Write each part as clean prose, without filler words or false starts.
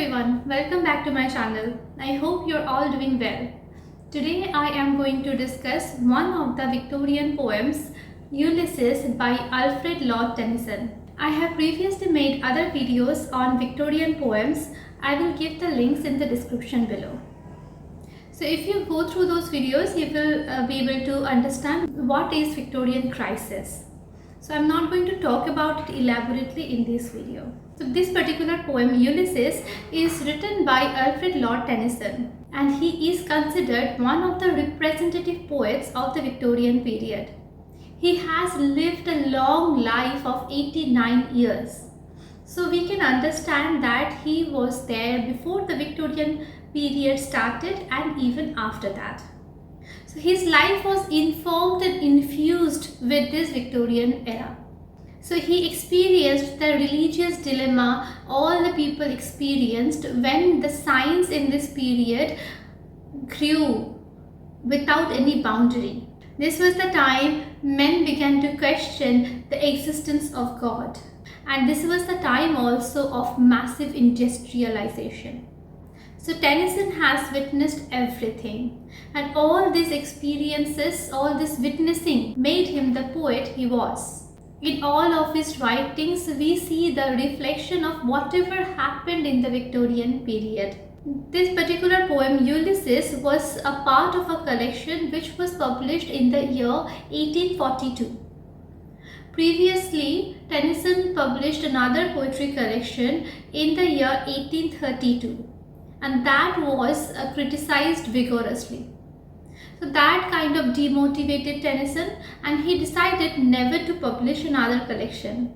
everyone, welcome back to my channel. I hope you're all doing well. Today I am going to discuss one of the Victorian poems, Ulysses by Alfred Lord Tennyson. I have previously made other videos on Victorian poems. I will give the links in the description below. So if you go through those videos, you will be able to understand what is Victorian crisis. So I'm not going to talk about it elaborately in this video. So this particular poem, Ulysses, is written by Alfred Lord Tennyson, and he is considered one of the representative poets of the Victorian period. He has lived a long life of 89 years. So we can understand that he was there before the Victorian period started and even after that. So his life was informed and infused with this Victorian era. So he experienced the religious dilemma all the people experienced when the science in this period grew without any boundary. This was the time men began to question the existence of God. And this was the time also of massive industrialization. So Tennyson has witnessed everything, and all these experiences, all this witnessing made him the poet he was. In all of his writings, we see the reflection of whatever happened in the Victorian period. This particular poem, Ulysses, was a part of a collection which was published in the year 1842. Previously, Tennyson published another poetry collection in the year 1832. And that was criticized vigorously. So that kind of demotivated Tennyson, and he decided never to publish another collection.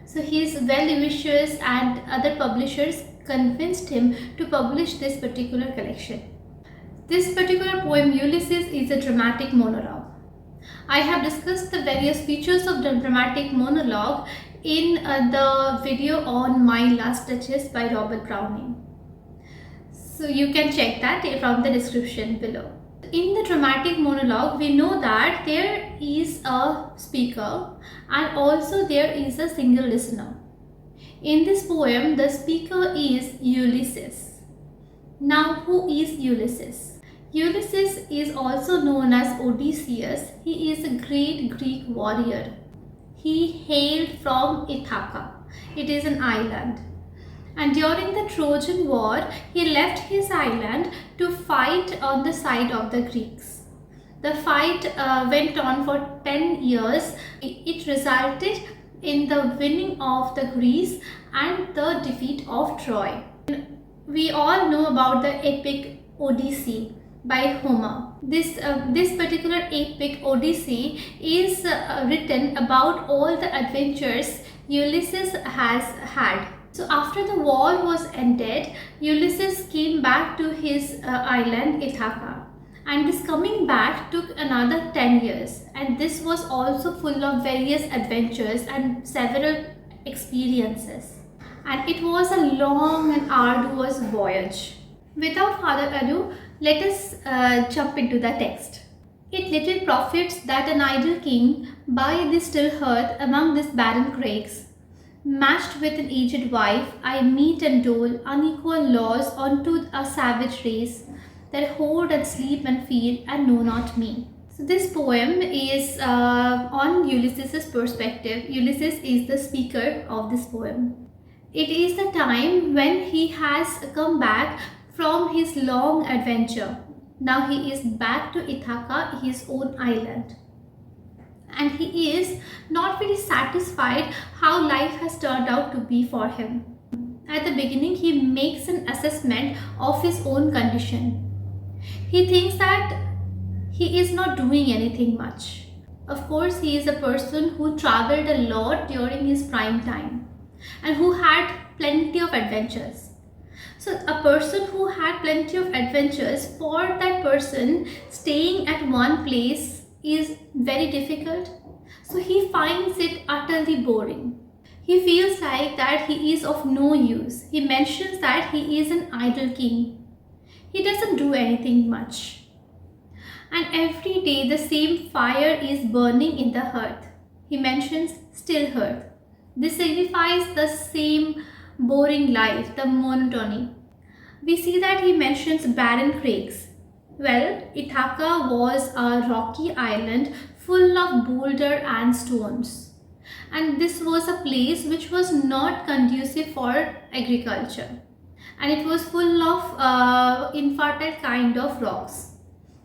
So his well-wishers and other publishers convinced him to publish this particular collection. This particular poem, Ulysses, is a dramatic monologue. I have discussed the various features of the dramatic monologue in the video on My Last Duchess by Robert Browning. So you can check that from the description below. In the dramatic monologue, we know that there is a speaker and also there is a single listener. In this poem, the speaker is Ulysses. Now, who is Ulysses? Ulysses is also known as Odysseus. He is a great Greek warrior. He hailed from Ithaca. It is an island. And during the Trojan War, he left his island to fight on the side of the Greeks. The fight went on for 10 years. It resulted in the winning of the Greece and the defeat of Troy. We all know about the epic Odyssey by Homer. This particular epic Odyssey is written about all the adventures Ulysses has had. So after the war was ended, Ulysses came back to his island Ithaca, and this coming back took another 10 years, and this was also full of various adventures and several experiences, and it was a long and arduous voyage. Without further ado, let us jump into the text. It little profits that an idle king buy this still hearth among these barren crags. Matched with an aged wife, I meet and dole unequal laws unto a savage race that hoard and sleep and feed and know not me. So this poem is on Ulysses' perspective. Ulysses is the speaker of this poem. It is the time when he has come back from his long adventure. Now he is back to Ithaca, his own island. And he is not very satisfied how life has turned out to be for him. At the beginning, he makes an assessment of his own condition. He thinks that he is not doing anything much. Of course, he is a person who traveled a lot during his prime time and who had plenty of adventures. So a person who had plenty of adventures, for that person, staying at one place is very difficult. So he finds it utterly boring. He feels like that he is of no use. He mentions that he is an idle king. He doesn't do anything much. And every day the same fire is burning in the hearth. He mentions still hearth. This signifies the same boring life, the monotony. We see that he mentions barren crags. Well, Ithaca was a rocky island full of boulder and stones. And this was a place which was not conducive for agriculture. And it was full of infertile kind of rocks.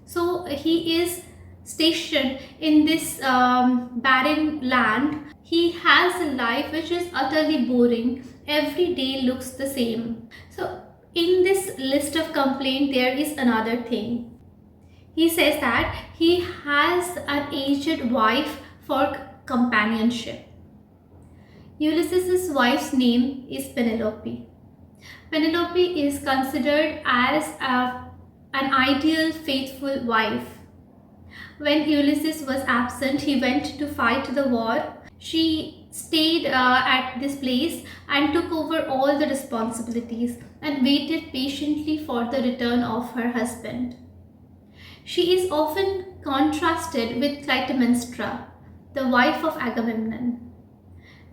So he is stationed in this barren land. He has a life which is utterly boring. Every day looks the same. So in this list of complaint, there is another thing. He says that he has an aged wife for companionship. Ulysses' wife's name is Penelope. Penelope is considered as an ideal, faithful wife. When Ulysses was absent, he went to fight the war. She stayed at this place and took over all the responsibilities and waited patiently for the return of her husband. She is often contrasted with Clytemnestra, the wife of Agamemnon.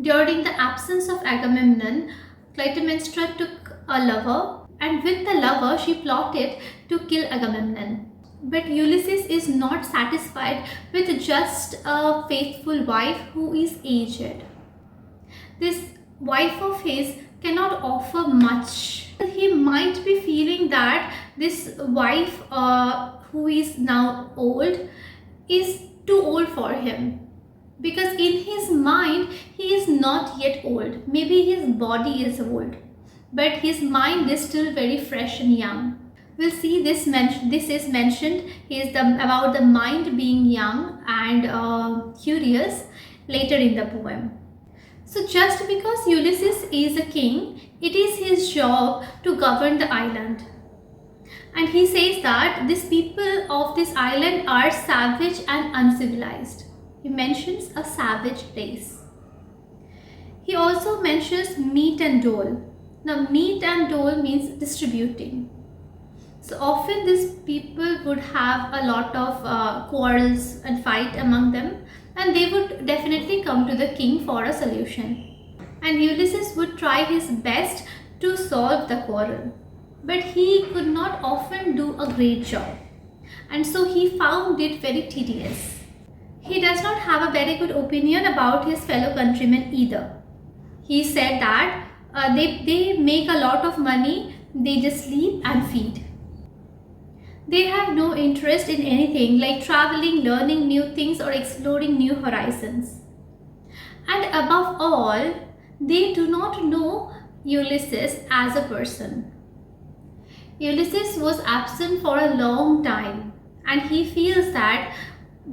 During the absence of Agamemnon, Clytemnestra took a lover, and with the lover she plotted to kill Agamemnon. But Ulysses is not satisfied with just a faithful wife who is aged. This wife of his cannot offer much. He might be feeling that this wife who is now old is too old for him. Because in his mind, he is not yet old. Maybe his body is old, but his mind is still very fresh and young. We'll see this is mentioned about the mind being young and curious later in the poem. So just because Ulysses is a king, it is his job to govern the island. And he says that these people of this island are savage and uncivilized. He mentions a savage race. He also mentions meat and dole. Now, meat and dole means distributing. So often these people would have a lot of quarrels and fight among them, and they would definitely come to the king for a solution. And Ulysses would try his best to solve the quarrel, but he could not often do a great job, and so he found it very tedious. He does not have a very good opinion about his fellow countrymen either. He said that they make a lot of money, they just sleep and feed. They have no interest in anything like traveling, learning new things or exploring new horizons. And above all, they do not know Ulysses as a person. Ulysses was absent for a long time, and he feels that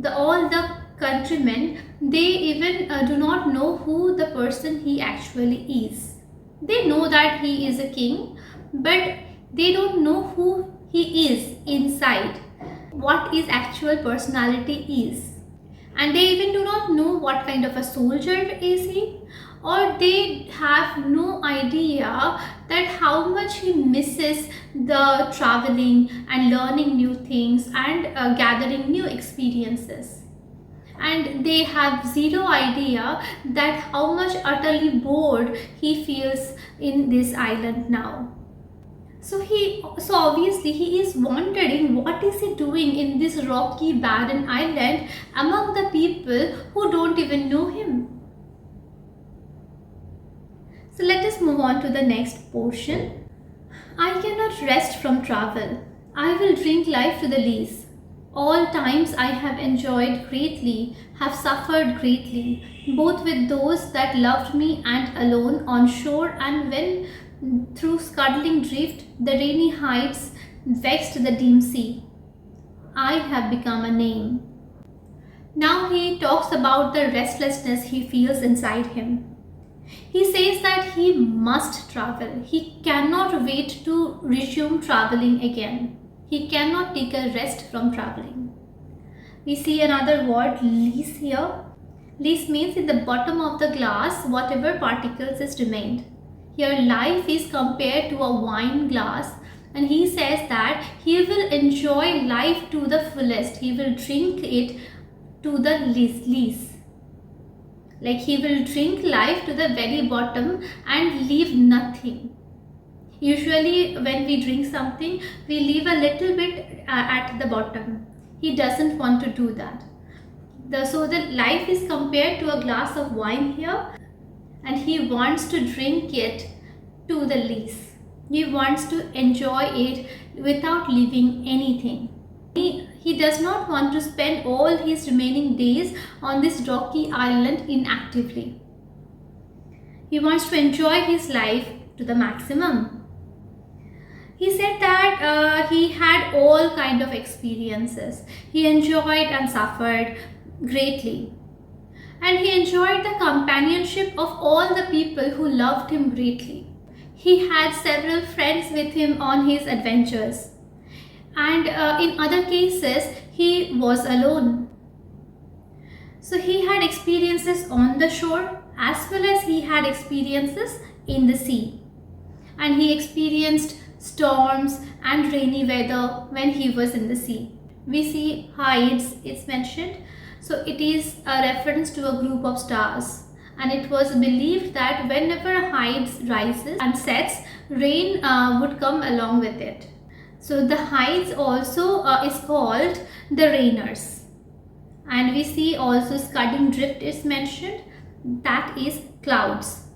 all the countrymen, they even do not know who the person he actually is. They know that he is a king, but they don't know who he is inside, what his actual personality is. And they even do not know what kind of a soldier is he, or they have no idea that how much he misses the traveling and learning new things and gathering new experiences. And they have zero idea that how much utterly bored he feels in this island now. So obviously he is wondering what is he doing in this rocky barren island among the people who don't even know him. So let us move on to the next portion. I cannot rest from travel. I will drink life to the lees. All times I have enjoyed greatly, have suffered greatly, both with those that loved me and alone on shore, and when through scuddling drift the rainy heights vexed the dim sea. I have become a name. Now he talks about the restlessness he feels inside him. He says that he must travel. He cannot wait to resume traveling again. He cannot take a rest from traveling. We see another word, lees, here. Lees means in the bottom of the glass, whatever particles is remained. Here life is compared to a wine glass, and he says that he will enjoy life to the fullest. He will drink it to the lees. Like he will drink life to the very bottom and leave nothing. Usually when we drink something, we leave a little bit at the bottom. He doesn't want to do that. So the life is compared to a glass of wine here, and he wants to drink it to the least. He wants to enjoy it without leaving anything. He does not want to spend all his remaining days on this rocky island inactively. He wants to enjoy his life to the maximum. He said that he had all kind of experiences. He enjoyed and suffered greatly. And he enjoyed the companionship of all the people who loved him greatly. He had several friends with him on his adventures. And in other cases, he was alone. So he had experiences on the shore as well as he had experiences in the sea. And he experienced storms and rainy weather when he was in the sea. We see Hyades, it's mentioned. So it is a reference to a group of stars. And it was believed that whenever Hyades rises and sets, rain would come along with it. So the Hyades also is called the rainers. And we see also scudding drift is mentioned. That is clouds.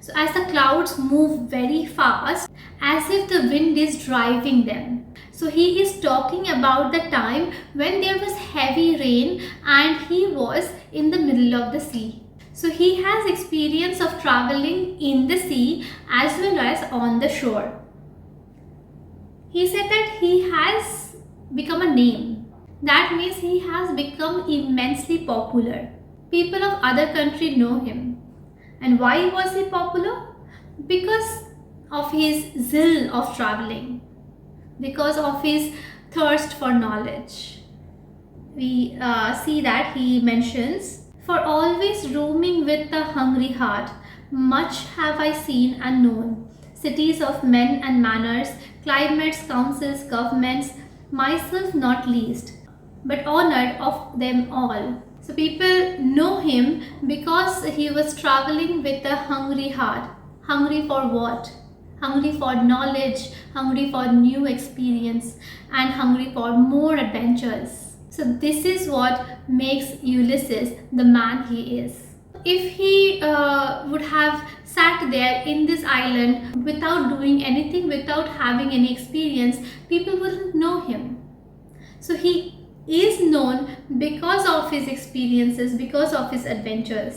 So as the clouds move very fast, as if the wind is driving them. So he is talking about the time when there was heavy rain and he was in the middle of the sea. So he has experience of traveling in the sea as well as on the shore. He said that he has become a name. That means he has become immensely popular. People of other country know him. And why was he popular? Because of his zeal of traveling, because of his thirst for knowledge. We see that he mentions, "For always roaming with a hungry heart, much have I seen and known, cities of men and manners, climates, councils, governments, myself not least, but honored of them all." So people know him because he was traveling with a hungry heart. Hungry for what? Hungry for knowledge, hungry for new experience, and hungry for more adventures. So this is what makes Ulysses the man he is. If he would have sat there in this island without doing anything, without having any experience, people wouldn't know him. So he is known because of his experiences, because of his adventures.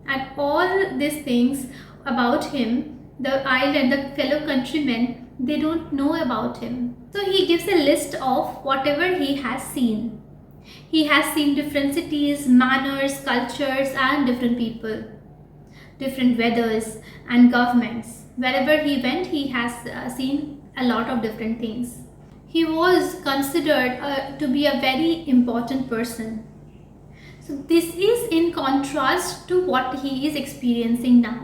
And all these things about him, the island, the fellow countrymen, they don't know about him. So he gives a list of whatever he has seen. He has seen different cities, manners, cultures, and different people, different weathers and governments. Wherever he went, he has seen a lot of different things. He was considered to be a very important person. So this is in contrast to what he is experiencing now.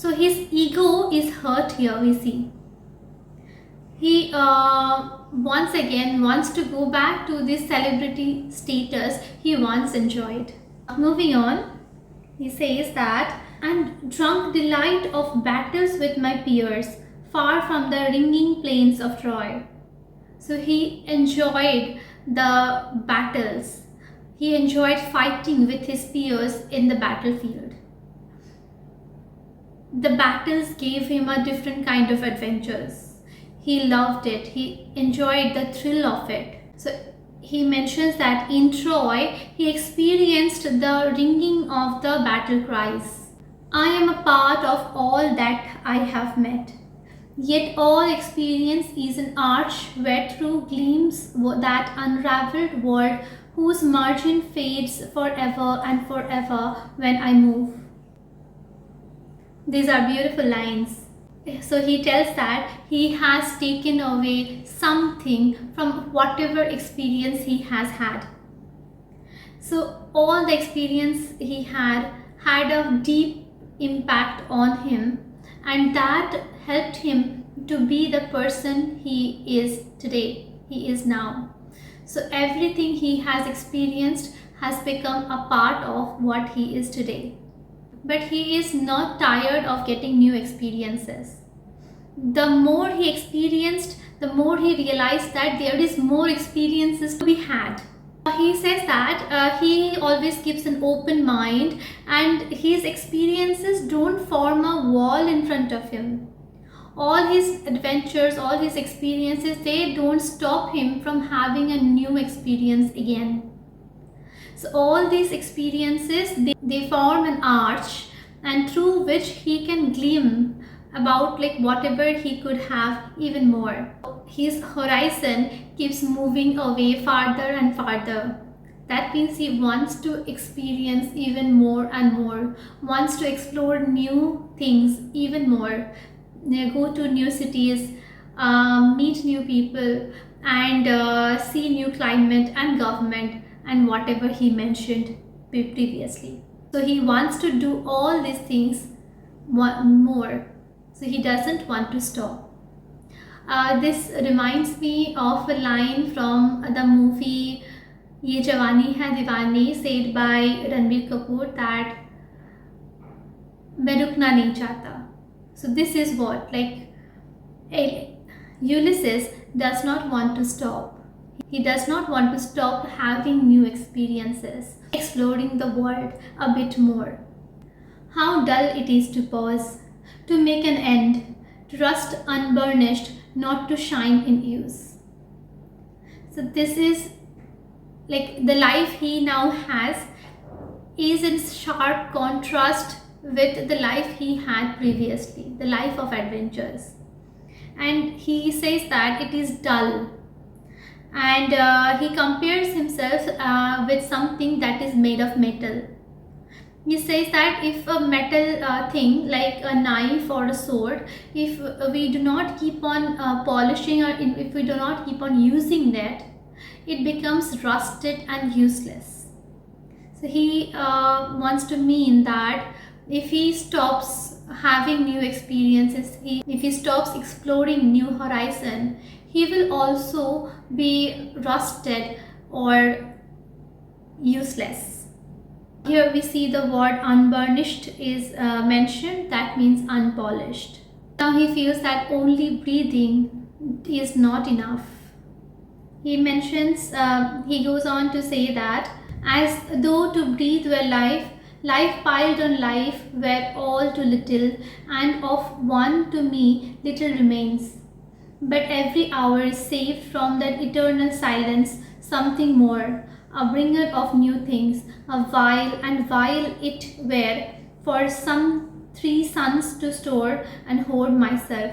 So his ego is hurt here, we see. He once again wants to go back to this celebrity status he once enjoyed. Moving on, he says that, "And drunk delight of battles with my peers, far from the ringing plains of Troy." So he enjoyed the battles. He enjoyed fighting with his peers in the battlefield. The battles gave him a different kind of adventures. He loved it. He enjoyed the thrill of it. So he mentions that in Troy, he experienced the ringing of the battle cries. "I am a part of all that I have met. Yet all experience is an arch wherethrough gleams that unraveled world whose margin fades forever and forever when I move." These are beautiful lines. So he tells that he has taken away something from whatever experience he has had. So all the experience he had a deep impact on him, and that helped him to be the person he is today, he is now. So everything he has experienced has become a part of what he is today. But he is not tired of getting new experiences. The more he experienced, the more he realized that there is more experiences to be had. He says that he always keeps an open mind, and his experiences don't form a wall in front of him. All his adventures, all his experiences, they don't stop him from having a new experience again. So all these experiences, they form an arch, and through which he can gleam about like whatever he could have even more. His horizon keeps moving away farther and farther. That means he wants to experience even more and more, wants to explore new things even more, go to new cities, meet new people, and see new climate and government and whatever he mentioned previously. So he wants to do all these things more. So he doesn't want to stop. This reminds me of a line from the movie Ye Jawani Hai Diwani, said by Ranbir Kapoor, that मैं रुकना नहीं चाहता. So this is what, like, Ulysses does not want to stop. He does not want to stop having new experiences, exploring the world a bit more. How dull it is to pause, to make an end, to rust unburnished, not to shine in use. So this is like the life he now has is in sharp contrast with the life he had previously, the life of adventures. And he says that it is dull, and he compares himself with something that is made of metal. He says that if a metal thing like a knife or a sword, if we do not keep on polishing, or if we do not keep on using that, it becomes rusted and useless. So he wants to mean that if he stops having new experiences, if he stops exploring new horizon, he will also be rusted or useless. Here we see the word unburnished is mentioned. That means unpolished. Now he feels that only breathing is not enough. He mentions, he goes on to say that as though to breathe were life, life piled on life were all too little, and of one to me little remains. But every hour is saved from that eternal silence something more, a bringer of new things, a vial, and vial it were for some 3 suns to store and hoard myself,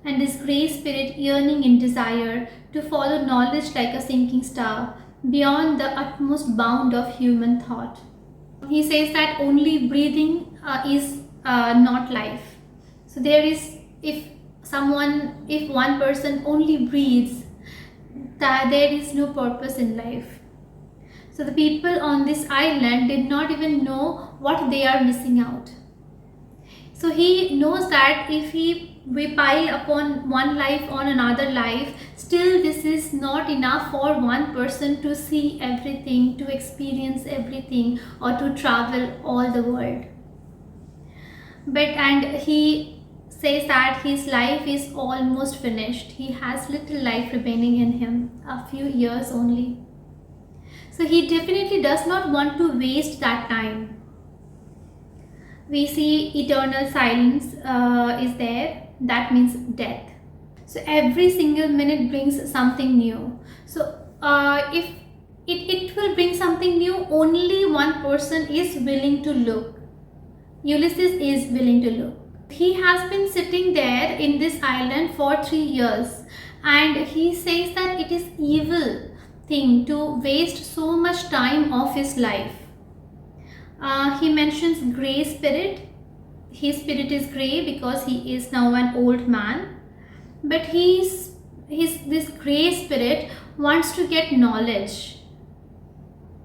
and this grey spirit yearning in desire to follow knowledge like a sinking star beyond the utmost bound of human thought. He says that only breathing is not life. So there is, if one person only breathes, that there is no purpose in life. So the people on this island did not even know what they are missing out. So he knows that if we pile upon one life on another life, still this is not enough for one person to see everything, to experience everything, or to travel all the world. And he says that his life is almost finished. He has little life remaining in him, a few years only. So he definitely does not want to waste that time. We see eternal silence is there. That means death. So every single minute brings something new. So if it will bring something new, only one person is willing to look. Ulysses is willing to look. He has been sitting there in this island for 3 years, and he says that it is evil thing to waste so much time of his life. He mentions grey spirit. His spirit is grey because he is now an old man, but this grey spirit wants to get knowledge.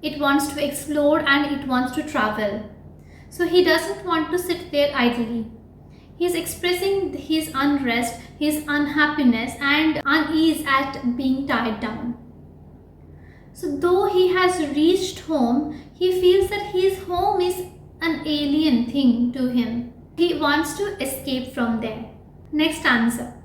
It wants to explore and it wants to travel. So he doesn't want to sit there idly. He's expressing his unrest, his unhappiness and unease at being tied down. So though he has reached home, he feels that his home is an alien thing to him. He wants to escape from there. Next stanza.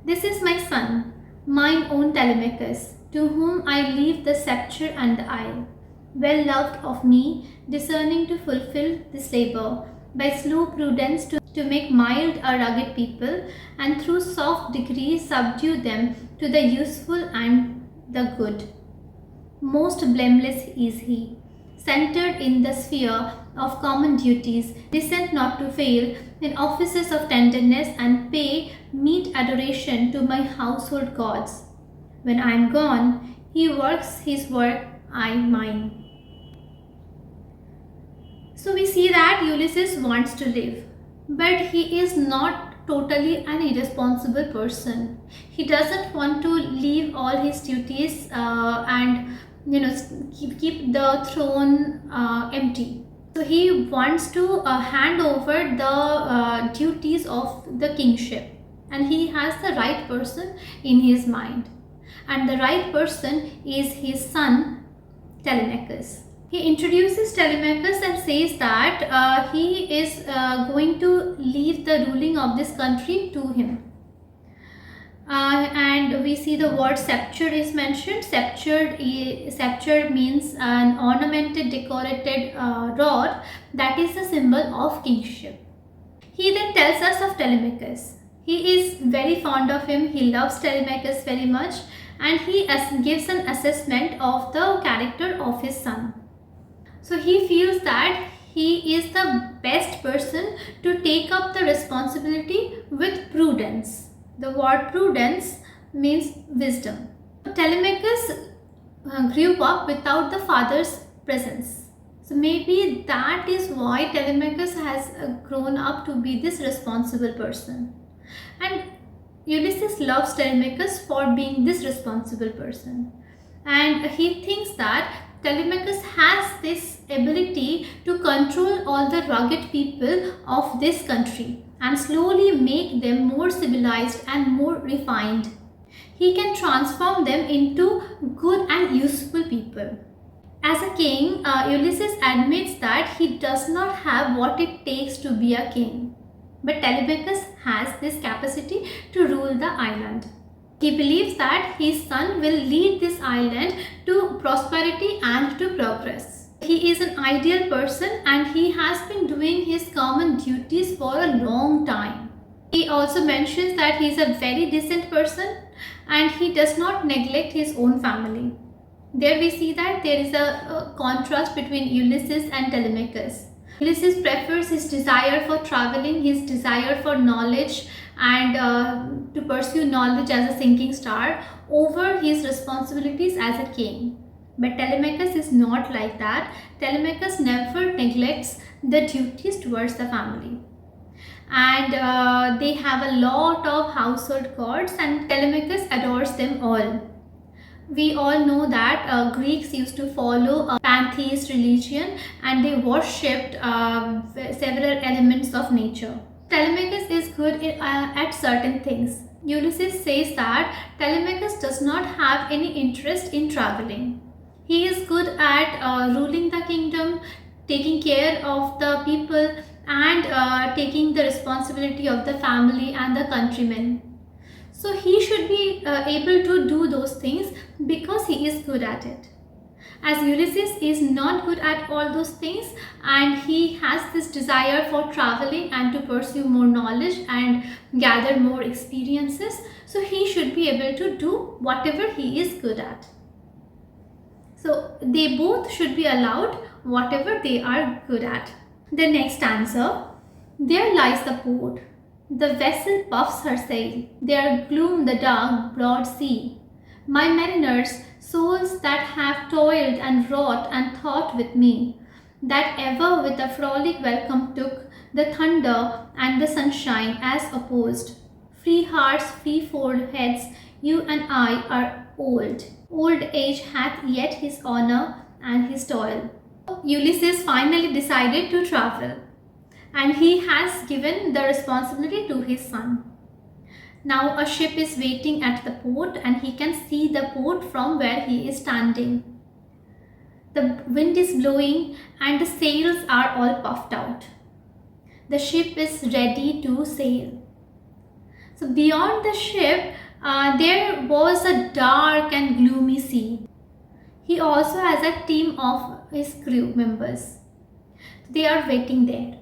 This is my son, mine own Telemachus, to whom I leave the sceptre and the isle. Well loved of me, discerning to fulfill this labour, by slow prudence to make mild a rugged people, and through soft degrees subdue them to the useful and the good. Most blameless is he, centered in the sphere of common duties, descend not to fail in offices of tenderness, and pay meet adoration to my household gods. When I am gone, he works his work, I mine. So we see that Ulysses wants to live, but he is not totally an irresponsible person. He doesn't want to leave all his duties and keep the throne empty. So he wants to hand over the duties of the kingship, and he has the right person in his mind, and the right person is his son Telemachus. He introduces Telemachus and says that he is going to leave the ruling of this country to him. And we see the word sceptre is mentioned. Sceptre means an ornamented, decorated rod that is a symbol of kingship. He then tells us of Telemachus. He is very fond of him. He loves Telemachus very much, and he gives an assessment of the character of his son. So he feels that he is the best person to take up the responsibility with prudence. The word prudence means wisdom. Telemachus grew up without the father's presence. So maybe that is why Telemachus has grown up to be this responsible person. And Ulysses loves Telemachus for being this responsible person. And he thinks that Telemachus has this ability to control all the rugged people of this country and slowly make them more civilized and more refined. He can transform them into good and useful people. As a king, Ulysses admits that he does not have what it takes to be a king. But Telemachus has this capacity to rule the island. He believes that his son will lead this island to prosperity and to progress. He is an ideal person, and he has been doing his common duties for a long time. He also mentions that he is a very decent person and he does not neglect his own family. There we see that there is a contrast between Ulysses and Telemachus. Ulysses prefers his desire for traveling, his desire for knowledge, and to pursue knowledge as a sinking star over his responsibilities as a king. But Telemachus is not like that. Telemachus never neglects the duties towards the family. And they have a lot of household gods, and Telemachus adores them all. We all know that Greeks used to follow a pantheist religion, and they worshipped several elements of nature. Telemachus is good at certain things. Ulysses says that Telemachus does not have any interest in traveling. He is good at ruling the kingdom, taking care of the people, and taking the responsibility of the family and the countrymen. So he should be able to do those things because he is good at it. As Ulysses is not good at all those things, and he has this desire for traveling and to pursue more knowledge and gather more experiences, so he should be able to do whatever he is good at. So they both should be allowed whatever they are good at. The next stanza. There lies the port. The vessel puffs her sail. There gloom the dark, broad sea. My mariners, souls that have toiled and wrought and thought with me, that ever with a frolic welcome took the thunder and the sunshine as opposed. Free hearts, free foreheads, you and I are old. Old age hath yet his honor and his toil. Ulysses finally decided to travel, and he has given the responsibility to his son. Now a ship is waiting at the port and he can see the port from where he is standing. The wind is blowing and the sails are all puffed out. The ship is ready to sail. So beyond the ship, there was a dark and gloomy sea. He also has a team of his crew members. They are waiting there.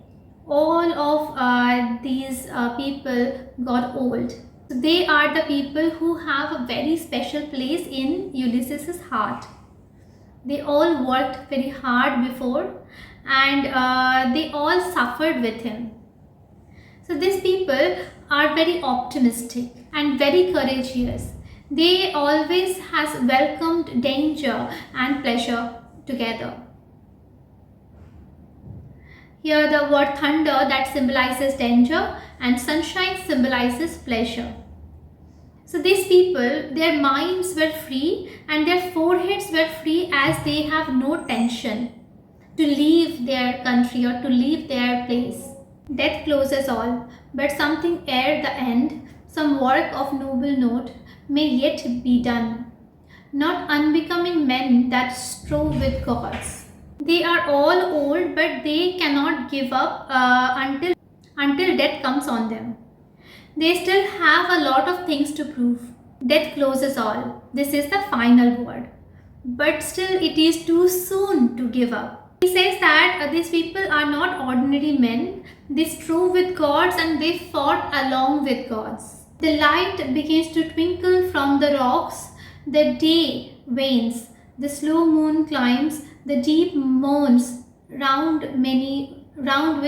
All of these people got old. So they are the people who have a very special place in Ulysses' heart. They all worked very hard before and they all suffered with him. So these people are very optimistic and very courageous. They always has welcomed danger and pleasure together. Here the word thunder that symbolizes danger and sunshine symbolizes pleasure. So these people, their minds were free and their foreheads were free as they have no tension to leave their country or to leave their place. Death closes all, but something ere the end, some work of noble note may yet be done. Not unbecoming men that strove with gods. They are all old, but they cannot give up until death comes on them. They still have a lot of things to prove. Death closes all. This is the final word. But still it is too soon to give up. He says that these people are not ordinary men. They strove with gods and they fought along with gods. The light begins to twinkle from the rocks. The day wanes. The slow moon climbs. The deep moans round with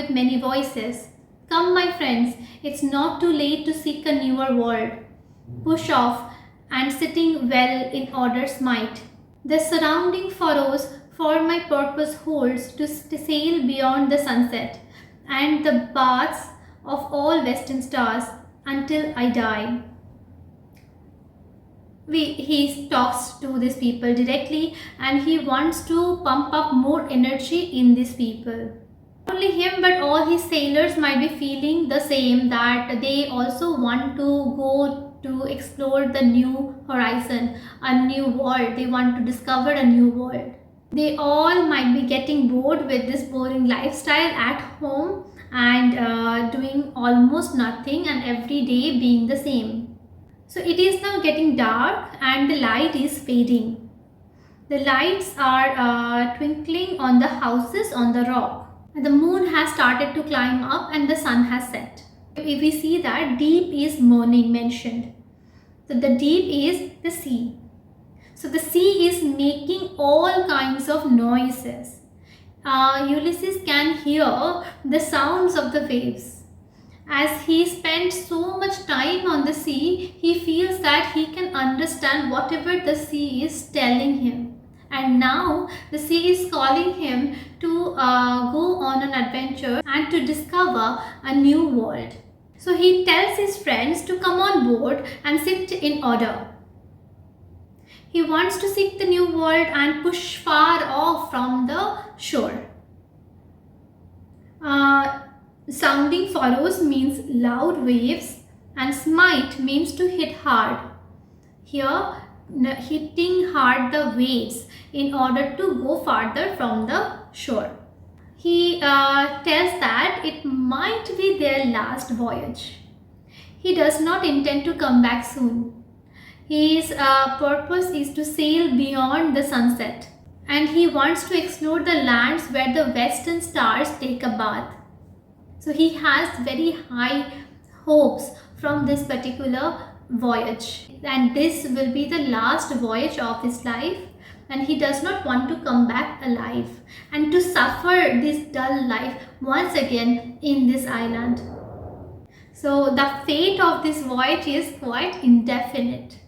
many voices. Come, my friends, it's not too late to seek a newer world. Push off and sitting well in order's might. The surrounding furrows for my purpose holds to sail beyond the sunset and the baths of all western stars until I die. He talks to these people directly and he wants to pump up more energy in these people. Not only him but all his sailors might be feeling the same, that they also want to go to explore the new horizon, a new world. They want to discover a new world. They all might be getting bored with this boring lifestyle at home and doing almost nothing and every day being the same. So it is now getting dark and the light is fading. The lights are twinkling on the houses on the rock. The moon has started to climb up and the sun has set. If we see that deep is mourning mentioned. So the deep is the sea. So the sea is making all kinds of noises. Ulysses can hear the sounds of the waves. As he spent so much time on the sea, he feels that he can understand whatever the sea is telling him. And now the sea is calling him to go on an adventure and to discover a new world. So he tells his friends to come on board and sit in order. He wants to seek the new world and push far off from the shore. Sounding furrows means loud waves and smite means to hit hard. Here, hitting hard the waves in order to go farther from the shore. He tells that it might be their last voyage. He does not intend to come back soon. His purpose is to sail beyond the sunset and he wants to explore the lands where the western stars take a bath. So he has very high hopes from this particular voyage, and this will be the last voyage of his life, and he does not want to come back alive and to suffer this dull life once again in this island. So the fate of this voyage is quite indefinite.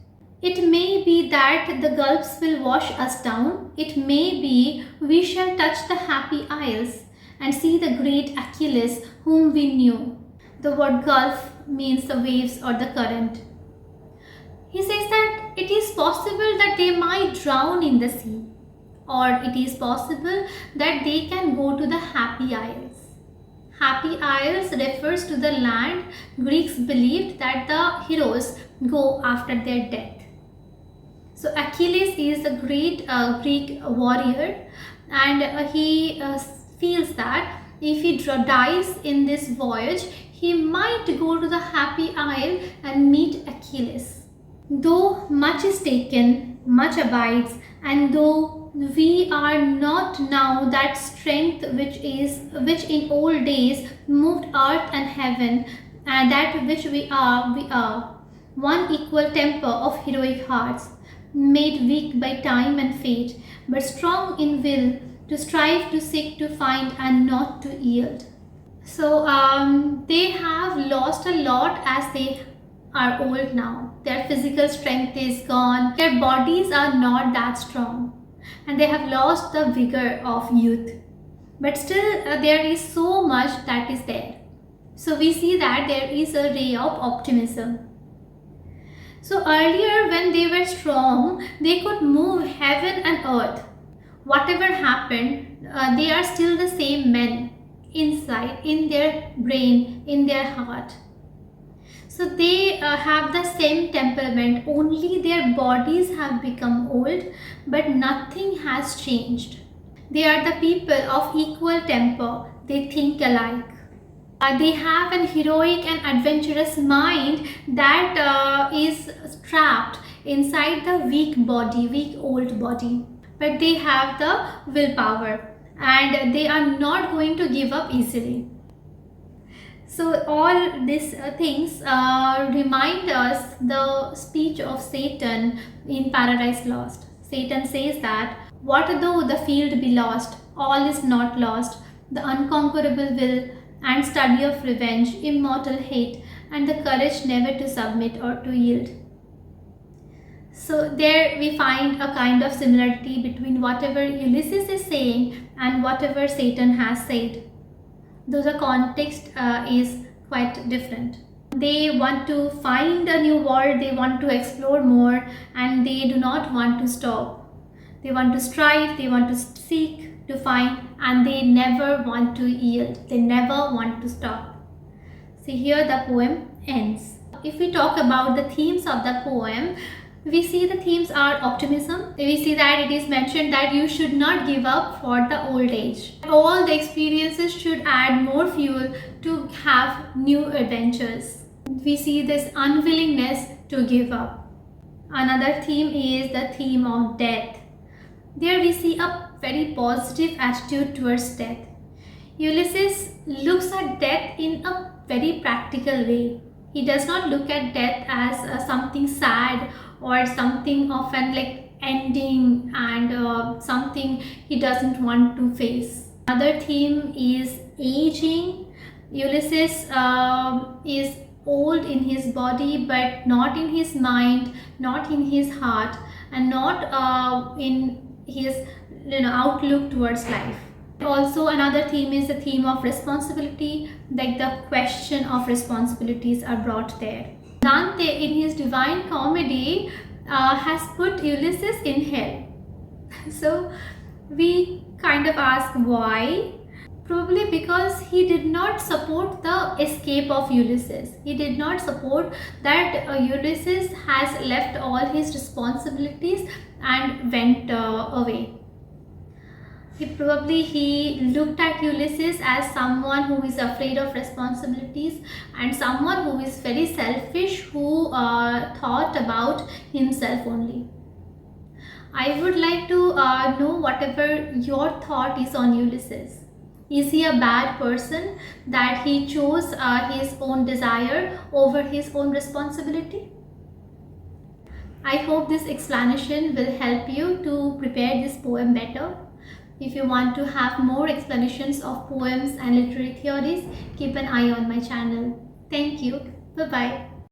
It may be that the gulfs will wash us down. It may be we shall touch the happy isles and see the great Achilles whom we knew. The word gulf means the waves or the current. He says that it is possible that they might drown in the sea, or it is possible that they can go to the happy isles. Happy Isles refers to the land Greeks believed that the heroes go after their death. So Achilles is a great Greek warrior, and he feels that if he dies in this voyage, he might go to the Happy Isle and meet Achilles. Though much is taken, much abides, and though we are not now that strength which in old days moved earth and heaven, and that which we are one equal temper of heroic hearts, made weak by time and fate, but strong in will to strive, to seek, to find, and not to yield. So they have lost a lot as they are old now. Their physical strength is gone. Their bodies are not that strong, and they have lost the vigor of youth. But still, there is so much that is there. So we see that there is a ray of optimism. So earlier, when they were strong, they could move heaven and earth. Whatever happened, they are still the same men inside, in their brain, in their heart. So they have the same temperament, only their bodies have become old, but nothing has changed. They are the people of equal temper, they think alike. They have an heroic and adventurous mind that is trapped inside the weak body, weak old body. But they have the willpower and they are not going to give up easily. So all these things remind us the speech of Satan in Paradise Lost. Satan says that, "What though the field be lost, all is not lost, the unconquerable will and study of revenge, immortal hate, and the courage never to submit or to yield." So there we find a kind of similarity between whatever Ulysses is saying and whatever Satan has said. Though the context is quite different. They want to find a new world, they want to explore more, and they do not want to stop. They want to strive, they want to seek, to find, and they never want to yield. They never want to stop. See, here the poem ends. If we talk about the themes of the poem, we see the themes are optimism. We see that it is mentioned that you should not give up for the old age. All the experiences should add more fuel to have new adventures. We see this unwillingness to give up. Another theme is the theme of death. There we see a very positive attitude towards death. Ulysses looks at death in a very practical way. He does not look at death as something sad or something of an ending and something he doesn't want to face. Another theme is aging. Ulysses is old in his body but not in his mind, not in his heart, and not in his outlook towards life. Also another theme is the theme of responsibility, like the question of responsibilities are brought there. Dante in his Divine Comedy has put Ulysses in hell. So we kind of ask why. Probably because he did not support the escape of Ulysses. He did not support that Ulysses has left all his responsibilities and went away. He looked at Ulysses as someone who is afraid of responsibilities and someone who is very selfish, who thought about himself only. I would like to know whatever your thought is on Ulysses. Is he a bad person that he chose his own desire over his own responsibility? I hope this explanation will help you to prepare this poem better. If you want to have more explanations of poems and literary theories, keep an eye on my channel. Thank you. Bye-bye.